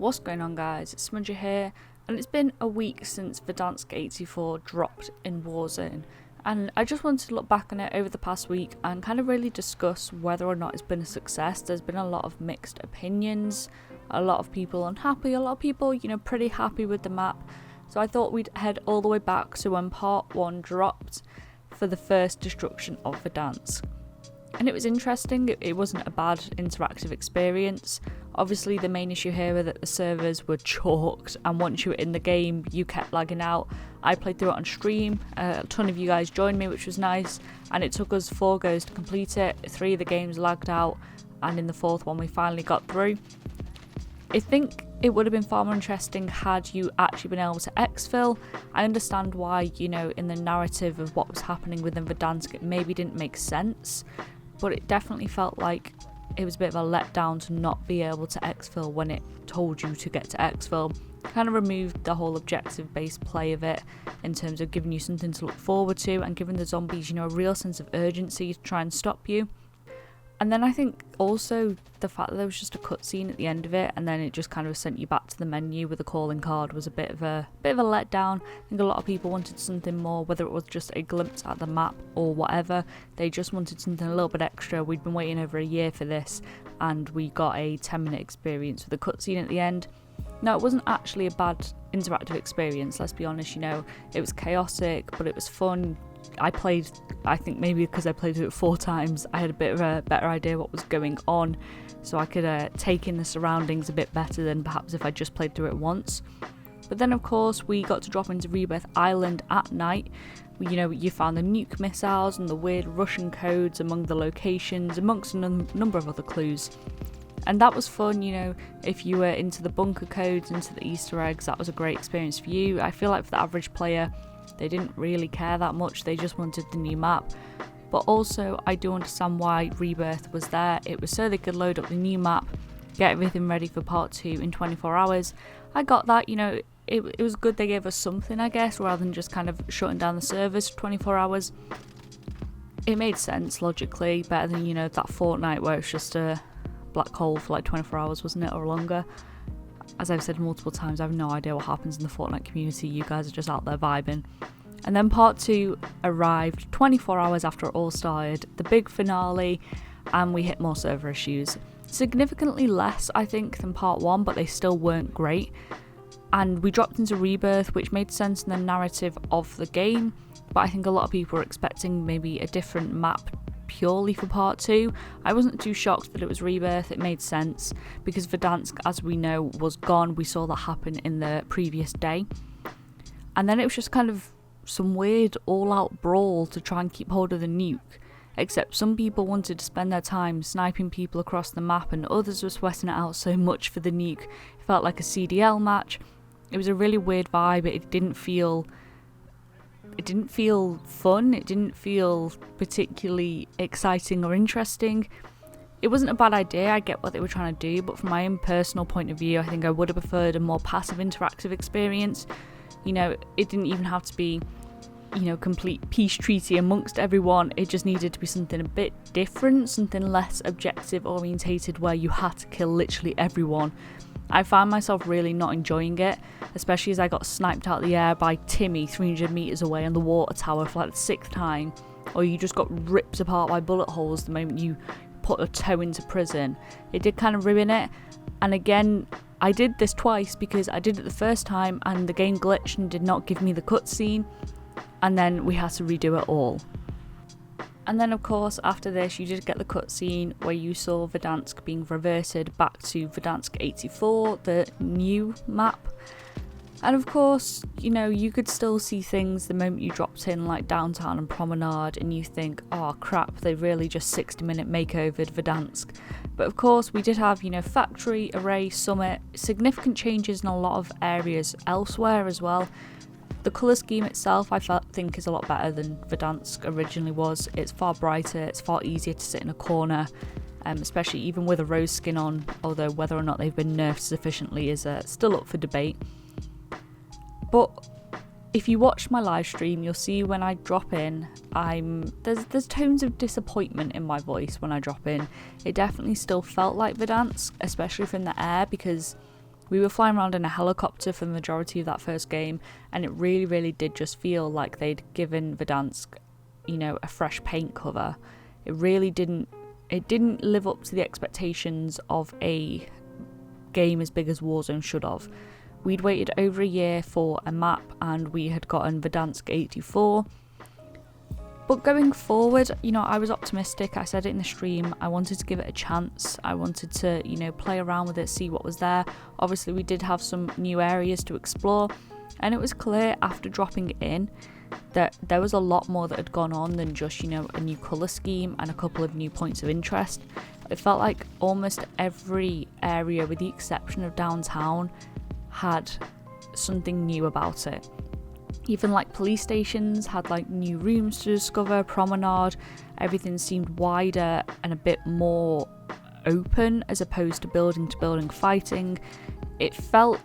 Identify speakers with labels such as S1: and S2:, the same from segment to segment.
S1: What's going on, guys? It's Smudger here, and it's been a week since Verdansk 84 dropped in Warzone, and I just wanted to look back on it over the past week and kind of really discuss whether or not it's been a success. There's been a lot of mixed opinions, a lot of people unhappy, a lot of people, pretty happy with the map. So I thought we'd head all the way back to when part 1 dropped for the first destruction of Verdansk. And it was interesting, it wasn't a bad interactive experience. Obviously the main issue here was that the servers were chalked, and once you were in the game you kept lagging out. I played through it on stream, a ton of you guys joined me, which was nice, and it took us 4 goes to complete it. 3 of the games lagged out, and in the 4th one we finally got through. I think it would have been far more interesting had you actually been able to exfil. I understand why, in the narrative of what was happening within Verdansk it maybe didn't make sense, but it definitely felt like it was a bit of a letdown to not be able to exfil when it told you to get to exfil. Kind of removed the whole objective based play of it in terms of giving you something to look forward to and giving the zombies, a real sense of urgency to try and stop you. And then I think also the fact that there was just a cutscene at the end of it and then it just kind of sent you back to the menu with a calling card was a bit of a letdown. I think a lot of people wanted something more, whether it was just a glimpse at the map or whatever. They just wanted something a little bit extra. We'd been waiting over a year for this and we got a 10-minute experience with a cutscene at the end. Now, it wasn't actually a bad interactive experience, let's be honest, it was chaotic, but it was fun. I think maybe because I played it 4 times, I had a bit of a better idea what was going on, so I could take in the surroundings a bit better than perhaps if I just played through it once. But then of course we got to drop into Rebirth Island at night. You found the nuke missiles and the weird Russian codes among the locations, amongst a number of other clues. And that was fun, if you were into the bunker codes, into the Easter eggs, that was a great experience for you. I feel like for the average player, they didn't really care that much, they just wanted the new map. But also, I do understand why Rebirth was there. It was so they could load up the new map, get everything ready for part 2 in 24 hours. I got that, it was good they gave us something, I guess, rather than just kind of shutting down the servers for 24 hours. It made sense, logically, better than, that fortnight where it's just a black hole for like 24 hours, wasn't it, or longer. As I've said multiple times, I have no idea what happens in the Fortnite community. You guys are just out there vibing. And then part 2 arrived 24 hours after it all started, the big finale, and we hit more server issues. Significantly less, I think, than part 1, but they still weren't great. And we dropped into Rebirth, which made sense in the narrative of the game, but I think a lot of people were expecting maybe a different map purely for part 2. I wasn't too shocked that it was Rebirth, it made sense, because Verdansk, as we know, was gone. We saw that happen in the previous day. And then it was just kind of some weird all-out brawl to try and keep hold of the nuke, except some people wanted to spend their time sniping people across the map and others were sweating it out so much for the nuke. It felt like a CDL match. It was a really weird vibe. It didn't feel fun, it didn't feel particularly exciting or interesting. It wasn't a bad idea, I get what they were trying to do, but from my own personal point of view, I think I would have preferred a more passive interactive experience. It didn't even have to be, complete peace treaty amongst everyone. It just needed to be something a bit different, something less objective orientated where you had to kill literally everyone. I found myself really not enjoying it, especially as I got sniped out of the air by Timmy 300 metres away on the water tower for like the 6th time, or you just got ripped apart by bullet holes the moment you put a toe into prison. It did kind of ruin it, and again, I did this twice because I did it the first time and the game glitched and did not give me the cutscene, and then we had to redo it all. And then of course after this you did get the cutscene where you saw Verdansk being reverted back to Verdansk 84, the new map. And of course, you could still see things the moment you dropped in, like downtown and promenade, and you think, oh crap, they really just 60-minute makeovered Verdansk. But of course we did have, factory, array, summit, significant changes in a lot of areas elsewhere as well. The colour scheme itself I think is a lot better than Verdansk originally was. It's far brighter, it's far easier to sit in a corner, especially even with a rose skin on, although whether or not they've been nerfed sufficiently is still up for debate. But if you watch my live stream, you'll see when I drop in, there's tones of disappointment in my voice when I drop in. It definitely still felt like Verdansk, especially from the air, because We were flying around in a helicopter for the majority of that first game, and it really did just feel like they'd given Verdansk, a fresh paint cover. It didn't live up to the expectations of a game as big as Warzone should have. We'd waited over a year for a map, and we had gotten Verdansk 84. But going forward, I was optimistic. I said it in the stream. I wanted to give it a chance. I wanted to, play around with it, see what was there. Obviously, we did have some new areas to explore, and it was clear after dropping it in that there was a lot more that had gone on than just, a new colour scheme and a couple of new points of interest. It felt like almost every area, with the exception of downtown, had something new about it. Even like police stations had like new rooms to discover, promenade, everything seemed wider and a bit more open as opposed to building fighting. It felt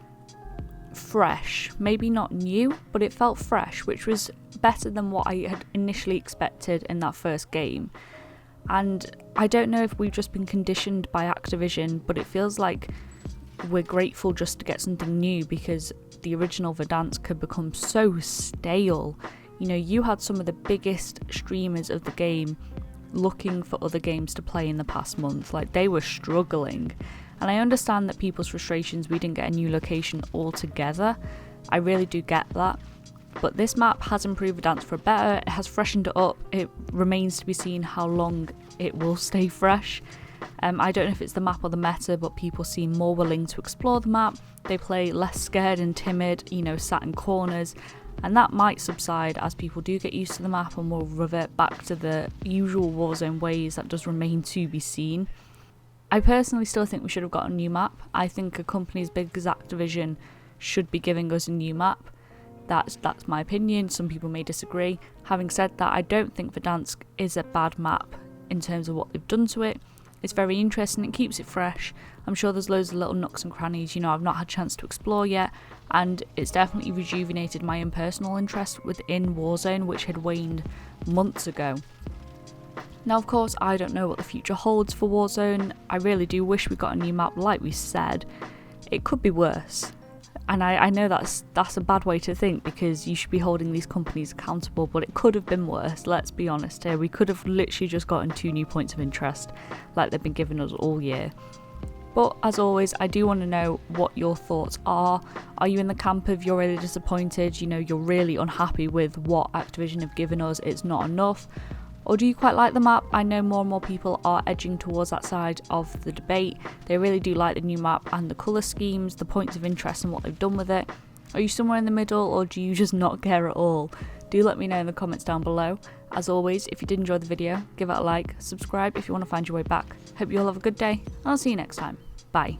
S1: fresh, maybe not new, but it felt fresh, which was better than what I had initially expected in that first game. And I don't know if we've just been conditioned by Activision, but it feels like we're grateful just to get something new, because the original Verdansk had become so stale. You had some of the biggest streamers of the game looking for other games to play in the past month. Like, they were struggling. And I understand that people's frustrations, we didn't get a new location altogether. I really do get that. But this map has improved Verdansk for better. It has freshened it up. It remains to be seen how long it will stay fresh. I don't know if it's the map or the meta, but people seem more willing to explore the map. They play less scared and timid, sat in corners, and that might subside as people do get used to the map and will revert back to the usual Warzone ways. That does remain to be seen. I personally still think we should have got a new map. I think a company as big as Activision should be giving us a new map. That's my opinion. Some people may disagree. Having said that, I don't think Verdansk is a bad map in terms of what they've done to it. It's very interesting, it keeps it fresh. I'm sure there's loads of little nooks and crannies, I've not had a chance to explore yet, and it's definitely rejuvenated my own personal interest within Warzone, which had waned months ago. Now, of course, I don't know what the future holds for Warzone. I really do wish we got a new map, like we said. It could be worse. And I know that's a bad way to think, because you should be holding these companies accountable, but it could have been worse, let's be honest here. We could have literally just gotten 2 new points of interest like they've been giving us all year. But as always, I do want to know what your thoughts are. Are you in the camp of you're really disappointed, you're really unhappy with what Activision have given us, it's not enough? Or do you quite like the map? I know more and more people are edging towards that side of the debate. They really do like the new map and the colour schemes, the points of interest and what they've done with it. Are you somewhere in the middle, or do you just not care at all? Do let me know in the comments down below. As always, if you did enjoy the video, give it a like, subscribe if you want to find your way back. Hope you all have a good day, and I'll see you next time. Bye.